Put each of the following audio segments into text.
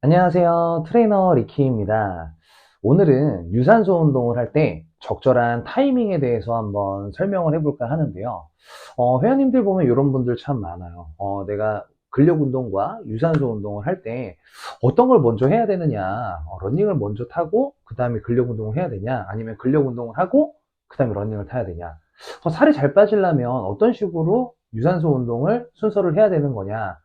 안녕하세요. 트레이너 리키입니다. 오늘은 유산소 운동을 할 때 적절한 타이밍에 대해서 한번 설명을 해볼까 하는데요. 회원님들 보면 이런 분들 참 많아요. 내가 근력 운동과 유산소 운동을 할 때 어떤 걸 먼저 해야 되느냐, 러닝을 먼저 타고 그 다음에 근력 운동을 해야 되냐, 아니면 근력 운동을 하고 그 다음에 러닝을 타야 되냐. 살이 잘 빠지려면 어떤 식으로 유산소 운동을 순서를 해야 되는 거냐.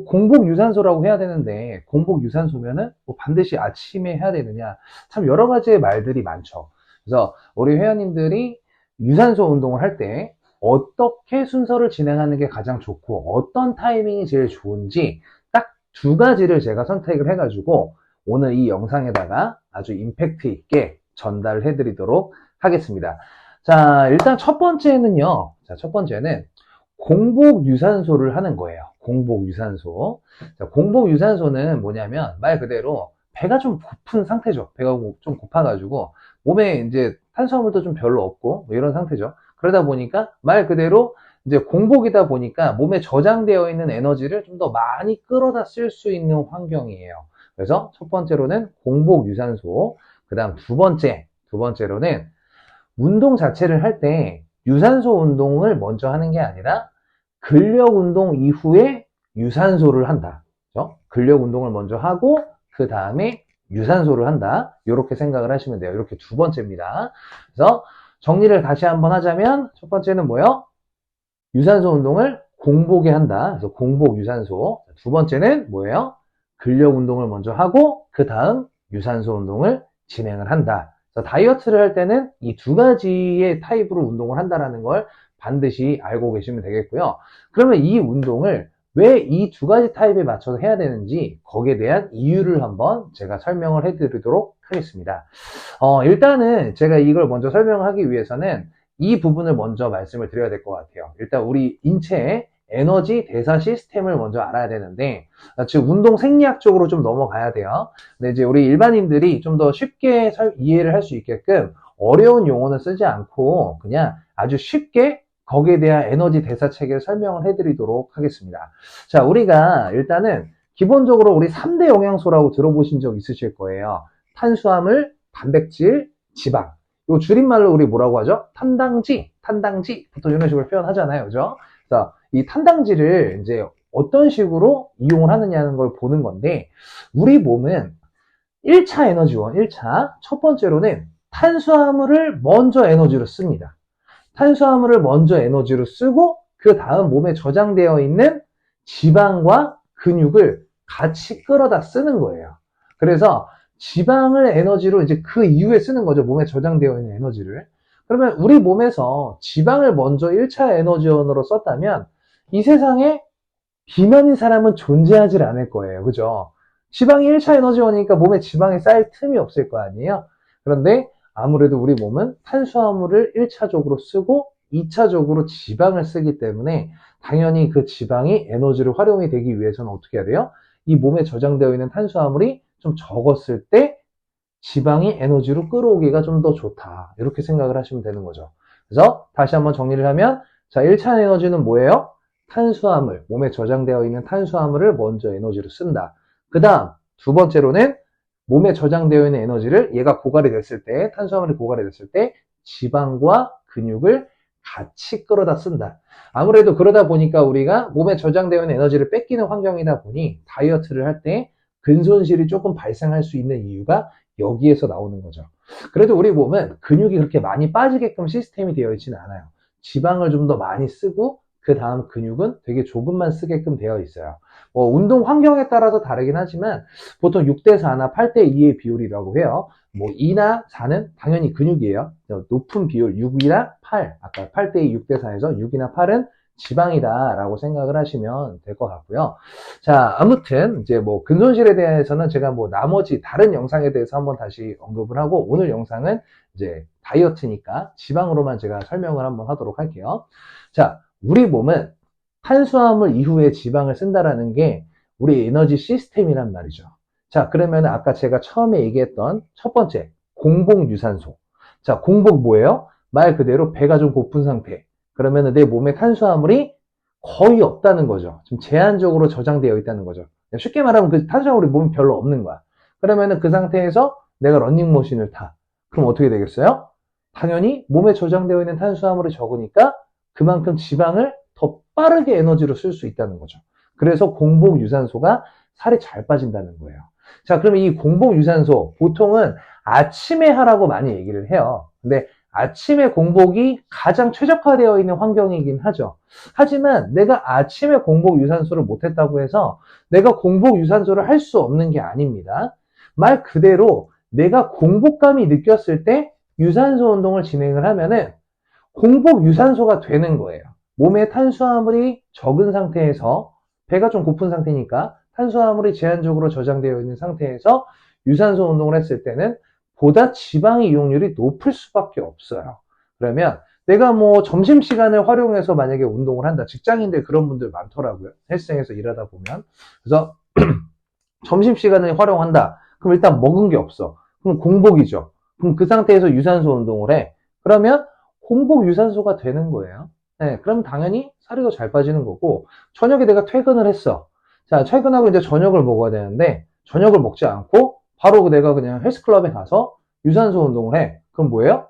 공복 유산소라고 해야 되는데, 공복 유산소면은 뭐 반드시 아침에 해야 되느냐. 참 여러 가지의 말들이 많죠. 그래서 우리 회원님들이 유산소 운동을 할 때 어떻게 순서를 진행하는 게 가장 좋고, 어떤 타이밍이 제일 좋은지 딱 두 가지를 제가 선택을 해가지고 오늘 이 영상에다가 아주 임팩트 있게 전달을 해드리도록 하겠습니다. 자, 일단 첫 번째는요. 자, 첫 번째는 공복 유산소를 하는 거예요. 공복 유산소. 자, 공복 유산소는 뭐냐면 말 그대로 배가 좀 고픈 상태죠. 배가 좀 고파가지고 몸에 이제 탄수화물도 좀 별로 없고 뭐 이런 상태죠. 그러다 보니까 말 그대로 이제 공복이다 보니까 몸에 저장되어 있는 에너지를 좀 더 많이 끌어다 쓸 수 있는 환경이에요. 그래서 첫 번째로는 공복 유산소. 그 다음 두 번째로는 운동 자체를 할 때 유산소 운동을 먼저 하는 게 아니라 근력 운동 이후에 유산소를 한다. 그렇죠? 근력 운동을 먼저 하고 그 다음에 유산소를 한다. 이렇게 생각을 하시면 돼요. 이렇게 두 번째입니다. 그래서 정리를 다시 한번 하자면 첫 번째는 뭐예요? 유산소 운동을 공복에 한다. 그래서 공복 유산소. 두 번째는 뭐예요? 근력 운동을 먼저 하고 그 다음 유산소 운동을 진행을 한다. 그래서 다이어트를 할 때는 이 두 가지의 타입으로 운동을 한다는 걸 반드시 알고 계시면 되겠고요. 그러면 이 운동을 왜 이 두 가지 타입에 맞춰서 해야 되는지 거기에 대한 이유를 한번 제가 설명을 해드리도록 하겠습니다. 일단은 제가 이걸 먼저 설명하기 위해서는 이 부분을 먼저 말씀을 드려야 될 것 같아요. 일단 우리 인체의 에너지 대사 시스템을 먼저 알아야 되는데, 즉 운동 생리학적으로 좀 넘어가야 돼요. 근데 이제 우리 일반인들이 좀 더 쉽게 이해를 할 수 있게끔 어려운 용어는 쓰지 않고 그냥 아주 쉽게 거기에 대한 에너지 대사 체계를 설명을 해드리도록 하겠습니다. 자, 우리가 일단은 기본적으로 우리 3대 영양소라고 들어보신 적 있으실 거예요. 탄수화물, 단백질, 지방. 이 줄임말로 우리 뭐라고 하죠? 탄당지, 보통 이런 식으로 표현하잖아요. 그죠? 그래서 이 탄당지를 이제 어떤 식으로 이용을 하느냐는 걸 보는 건데, 우리 몸은 1차 에너지원, 1차. 첫 번째로는 탄수화물을 먼저 에너지로 씁니다. 탄수화물을 먼저 에너지로 쓰고, 그 다음 몸에 저장되어 있는 지방과 근육을 같이 끌어다 쓰는 거예요. 그래서 지방을 에너지로 이제 그 이후에 쓰는 거죠. 몸에 저장되어 있는 에너지를. 그러면 우리 몸에서 지방을 먼저 1차 에너지원으로 썼다면 이 세상에 비만인 사람은 존재하지 않을 거예요. 그죠? 지방이 1차 에너지원이니까 몸에 지방이 쌓일 틈이 없을 거 아니에요? 그런데 아무래도 우리 몸은 탄수화물을 1차적으로 쓰고 2차적으로 지방을 쓰기 때문에 당연히 그 지방이 에너지로 활용이 되기 위해서는 어떻게 해야 돼요? 이 몸에 저장되어 있는 탄수화물이 좀 적었을 때 지방이 에너지로 끌어오기가 좀 더 좋다. 이렇게 생각을 하시면 되는 거죠. 그래서 다시 한번 정리를 하면 자, 1차 에너지는 뭐예요? 탄수화물, 몸에 저장되어 있는 탄수화물을 먼저 에너지로 쓴다. 그 다음 두 번째로는 몸에 저장되어 있는 에너지를 얘가 고갈이 됐을 때, 탄수화물이 고갈이 됐을 때 지방과 근육을 같이 끌어다 쓴다. 아무래도 그러다 보니까 우리가 몸에 저장되어 있는 에너지를 뺏기는 환경이다 보니 다이어트를 할 때 근손실이 조금 발생할 수 있는 이유가 여기에서 나오는 거죠. 그래도 우리 몸은 근육이 그렇게 많이 빠지게끔 시스템이 되어 있지는 않아요. 지방을 좀 더 많이 쓰고 그 다음 근육은 되게 조금만 쓰게끔 되어 있어요. 운동 환경에 따라서 다르긴 하지만 보통 6대4나 8대2의 비율이라고 해요. 2나 4는 당연히 근육이에요. 높은 비율 6이나 8, 아까 8대2, 6대4에서 6이나 8은 지방이다 라고 생각을 하시면 될 것 같고요. 자, 아무튼 이제 근손실에 대해서는 제가 나머지 다른 영상에 대해서 한번 다시 언급을 하고 오늘 영상은 이제 다이어트니까 지방으로만 제가 설명을 한번 하도록 할게요. 자, 우리 몸은 탄수화물 이후에 지방을 쓴다라는 게 우리 에너지 시스템이란 말이죠. 자, 그러면 아까 제가 처음에 얘기했던 첫 번째, 공복 유산소. 자, 공복 뭐예요? 말 그대로 배가 좀 고픈 상태. 그러면 내 몸에 탄수화물이 거의 없다는 거죠. 좀 제한적으로 저장되어 있다는 거죠. 쉽게 말하면 그 탄수화물이 몸에 별로 없는 거야. 그러면은 그 상태에서 내가 러닝머신을 타. 그럼 어떻게 되겠어요? 당연히 몸에 저장되어 있는 탄수화물이 적으니까 그만큼 지방을 더 빠르게 에너지로 쓸 수 있다는 거죠. 그래서 공복 유산소가 살이 잘 빠진다는 거예요. 자, 그럼 이 공복 유산소 보통은 아침에 하라고 많이 얘기를 해요. 근데 아침에 공복이 가장 최적화되어 있는 환경이긴 하죠. 하지만 내가 아침에 공복 유산소를 못했다고 해서 내가 공복 유산소를 할 수 없는 게 아닙니다. 말 그대로 내가 공복감이 느꼈을 때 유산소 운동을 진행을 하면은 공복 유산소가 되는 거예요. 몸에 탄수화물이 적은 상태에서 배가 좀 고픈 상태니까 탄수화물이 제한적으로 저장되어 있는 상태에서 유산소 운동을 했을 때는 보다 지방의 이용률이 높을 수밖에 없어요. 그러면 내가 뭐 점심시간을 활용해서 만약에 운동을 한다. 직장인들 그런 분들 많더라고요. 헬스장에서 일하다 보면. 그래서 점심시간을 활용한다. 그럼 일단 먹은 게 없어. 그럼 공복이죠. 그럼 그 상태에서 유산소 운동을 해. 그러면 공복 유산소가 되는 거예요. 네, 그럼 당연히 살이 더 잘 빠지는 거고, 저녁에 내가 퇴근을 했어. 자, 퇴근하고 이제 저녁을 먹어야 되는데, 저녁을 먹지 않고, 바로 내가 그냥 헬스클럽에 가서 유산소 운동을 해. 그럼 뭐예요?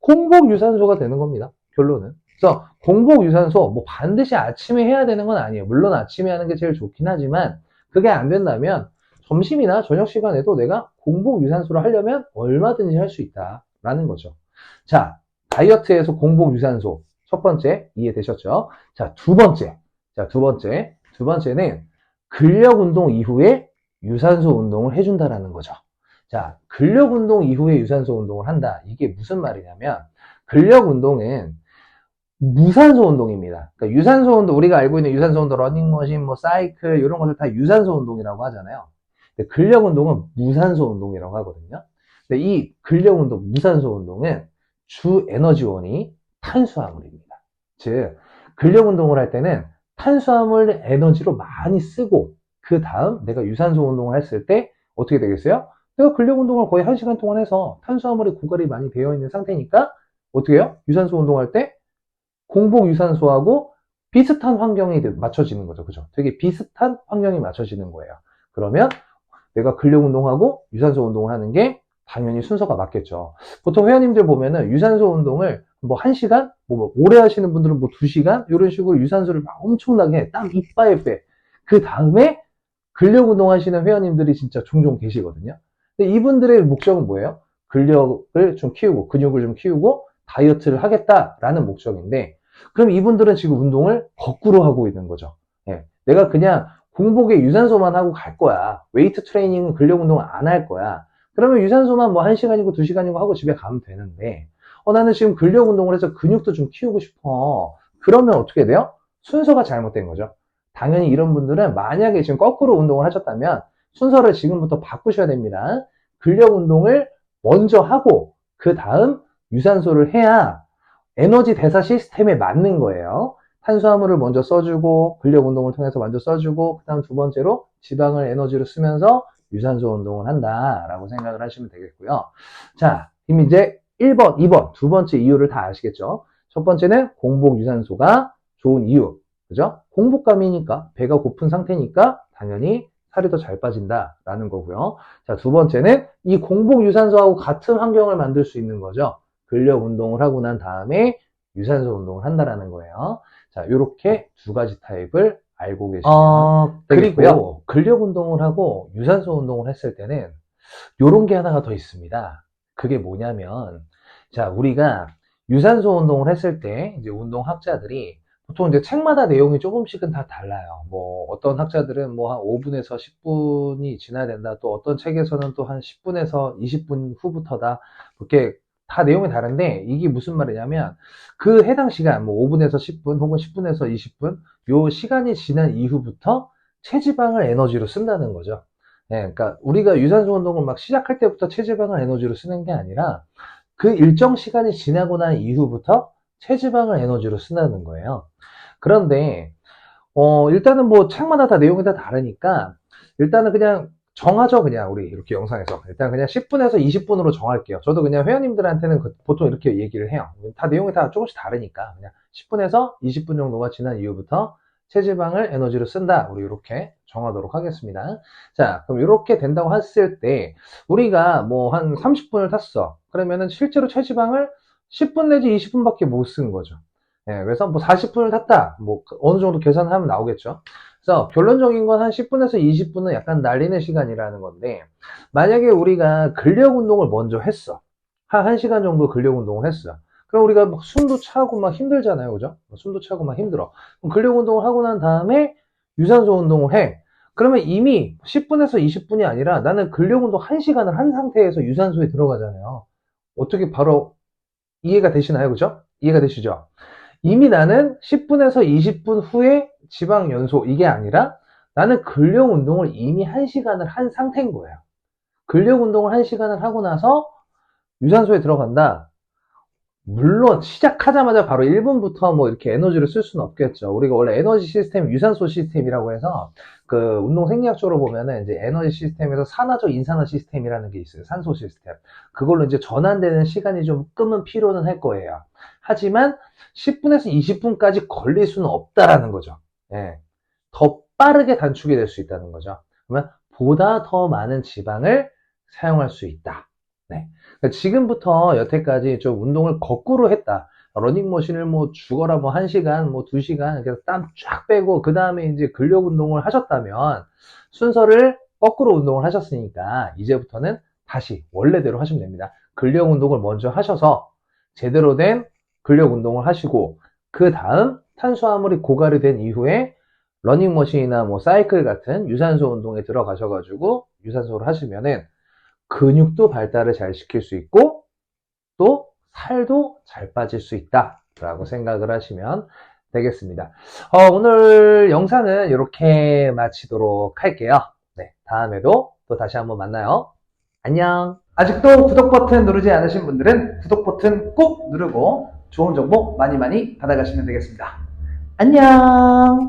공복 유산소가 되는 겁니다. 결론은. 그래서 공복 유산소, 뭐 반드시 아침에 해야 되는 건 아니에요. 물론 아침에 하는 게 제일 좋긴 하지만, 그게 안 된다면, 점심이나 저녁 시간에도 내가 공복 유산소를 하려면 얼마든지 할 수 있다라는 거죠. 자, 다이어트에서 공복 유산소. 첫 번째, 이해되셨죠? 자, 두 번째. 두 번째는 근력 운동 이후에 유산소 운동을 해준다라는 거죠. 자, 근력 운동 이후에 유산소 운동을 한다. 이게 무슨 말이냐면, 근력 운동은 무산소 운동입니다. 그러니까 유산소 운동, 우리가 알고 있는 유산소 운동, 러닝머신, 뭐, 사이클, 이런 것들 다 유산소 운동이라고 하잖아요. 근데 근력 운동은 무산소 운동이라고 하거든요. 근데 이 근력 운동, 무산소 운동은 주 에너지원이 탄수화물입니다. 즉, 근력 운동을 할 때는 탄수화물 에너지로 많이 쓰고, 그 다음 내가 유산소 운동을 했을 때 어떻게 되겠어요? 내가 근력 운동을 거의 1시간 동안 해서 탄수화물이 고갈이 많이 되어 있는 상태니까 어떻게 해요? 유산소 운동할 때 공복 유산소하고 비슷한 환경이 맞춰지는 거죠. 그죠? 되게 비슷한 환경이 맞춰지는 거예요. 그러면 내가 근력 운동하고 유산소 운동을 하는 게 당연히 순서가 맞겠죠. 보통 회원님들 보면은 유산소 운동을 뭐 1시간, 뭐 오래 하시는 분들은 뭐 2시간 이런 식으로 유산소를 막 엄청나게 해. 땀 이빠이 빼. 그 다음에 근력 운동 하시는 회원님들이 진짜 종종 계시거든요. 근데 이분들의 목적은 뭐예요? 근력을 좀 키우고 근육을 좀 키우고 다이어트를 하겠다라는 목적인데, 그럼 이분들은 지금 운동을 거꾸로 하고 있는 거죠. 예. 내가 그냥 공복에 유산소만 하고 갈 거야. 웨이트 트레이닝은 근력 운동을 안 할 거야. 그러면 유산소만 뭐 1시간이고 2시간이고 하고 집에 가면 되는데, 나는 지금 근력 운동을 해서 근육도 좀 키우고 싶어. 그러면 어떻게 돼요? 순서가 잘못된 거죠. 당연히 이런 분들은 만약에 지금 거꾸로 운동을 하셨다면 순서를 지금부터 바꾸셔야 됩니다. 근력 운동을 먼저 하고 그 다음 유산소를 해야 에너지 대사 시스템에 맞는 거예요. 탄수화물을 먼저 써주고 근력 운동을 통해서 먼저 써주고 그 다음 두 번째로 지방을 에너지로 쓰면서 유산소 운동을 한다라고 생각을 하시면 되겠고요. 자, 그럼 이제 1번, 2번 두 번째 이유를 다 아시겠죠? 첫 번째는 공복 유산소가 좋은 이유. 그죠? 공복감이니까 배가 고픈 상태니까 당연히 살이 더 잘 빠진다라는 거고요. 자, 두 번째는 이 공복 유산소하고 같은 환경을 만들 수 있는 거죠. 근력 운동을 하고 난 다음에 유산소 운동을 한다라는 거예요. 자, 이렇게 두 가지 타입을 알고 계시면 되겠고요. 그리고 근력 운동을 하고 유산소 운동을 했을 때는 이런 게 하나가 더 있습니다. 그게 뭐냐면, 자, 우리가 유산소 운동을 했을 때 이제 운동학자들이 보통 이제 책마다 내용이 조금씩은 다 달라요. 뭐 어떤 학자들은 뭐 한 5분에서 10분이 지나야 된다. 또 어떤 책에서는 또 한 10분에서 20분 후부터다. 이렇게 다 내용이 다른데 이게 무슨 말이냐면 그 해당 시간 뭐 5분에서 10분 혹은 10분에서 20분 요 시간이 지난 이후부터 체지방을 에너지로 쓴다는 거죠. 네, 그러니까 우리가 유산소 운동을 막 시작할 때부터 체지방을 에너지로 쓰는 게 아니라 그 일정 시간이 지나고 난 이후부터 체지방을 에너지로 쓴다는 거예요. 그런데 일단은 뭐 책마다 다 내용이 다 다르니까 일단은 그냥 정하죠. 그냥 우리 이렇게 영상에서 일단 그냥 10분에서 20분으로 정할게요. 저도 그냥 회원님들한테는 보통 이렇게 얘기를 해요. 다 내용이 다 조금씩 다르니까 그냥 10분에서 20분 정도가 지난 이후부터 체지방을 에너지로 쓴다. 우리 이렇게 정하도록 하겠습니다. 자, 그럼 이렇게 된다고 했을 때 우리가 뭐 한 30분을 탔어. 그러면은 실제로 체지방을 10분 내지 20분밖에 못 쓴 거죠. 예, 그래서 뭐 40분을 탔다. 뭐 어느 정도 계산하면 나오겠죠. 그래서 결론적인 건 한 10분에서 20분은 약간 날리는 시간이라는 건데, 만약에 우리가 근력 운동을 먼저 했어. 한 1시간 정도 근력 운동을 했어. 그럼 우리가 막 숨도 차고 막 힘들잖아요. 그죠? 숨도 차고 막 힘들어. 그럼 근력 운동을 하고 난 다음에 유산소 운동을 해. 그러면 이미 10분에서 20분이 아니라 나는 근력 운동 1시간을 한 상태에서 유산소에 들어가잖아요. 어떻게 바로 이해가 되시나요? 그죠? 이해가 되시죠? 이미 나는 10분에서 20분 후에 지방 연소 이게 아니라 나는 근력 운동을 이미 1시간을 한 상태인 거예요. 근력 운동을 1시간을 하고 나서 유산소에 들어간다. 물론 시작하자마자 바로 1분부터 뭐 이렇게 에너지를 쓸 수는 없겠죠. 우리가 원래 에너지 시스템, 유산소 시스템이라고 해서 그 운동 생리학적으로 보면은 이제 에너지 시스템에서 산화적 인산화 시스템이라는 게 있어요. 산소 시스템. 그걸로 이제 전환되는 시간이 좀 끔은 필요는 할 거예요. 하지만 10분에서 20분까지 걸릴 수는 없다라는 거죠. 예. 더 빠르게 단축이 될 수 있다는 거죠. 그러면 보다 더 많은 지방을 사용할 수 있다. 네. 그러니까 지금부터 여태까지 좀 운동을 거꾸로 했다. 러닝머신을 뭐 죽어라 뭐 1시간, 뭐 2시간, 그래서 땀 쫙 빼고, 그 다음에 이제 근력 운동을 하셨다면, 순서를 거꾸로 운동을 하셨으니까, 이제부터는 다시 원래대로 하시면 됩니다. 근력 운동을 먼저 하셔서, 제대로 된 근력 운동을 하시고, 그 다음 탄수화물이 고갈이 된 이후에, 러닝머신이나 뭐 사이클 같은 유산소 운동에 들어가셔가지고, 유산소를 하시면은, 근육도 발달을 잘 시킬 수 있고 또 살도 잘 빠질 수 있다 라고 생각을 하시면 되겠습니다. 오늘 영상은 이렇게 마치도록 할게요. 네, 다음에도 또 다시 한번 만나요. 안녕. 아직도 구독 버튼 누르지 않으신 분들은 구독 버튼 꼭 누르고 좋은 정보 많이 많이 받아가시면 되겠습니다. 안녕.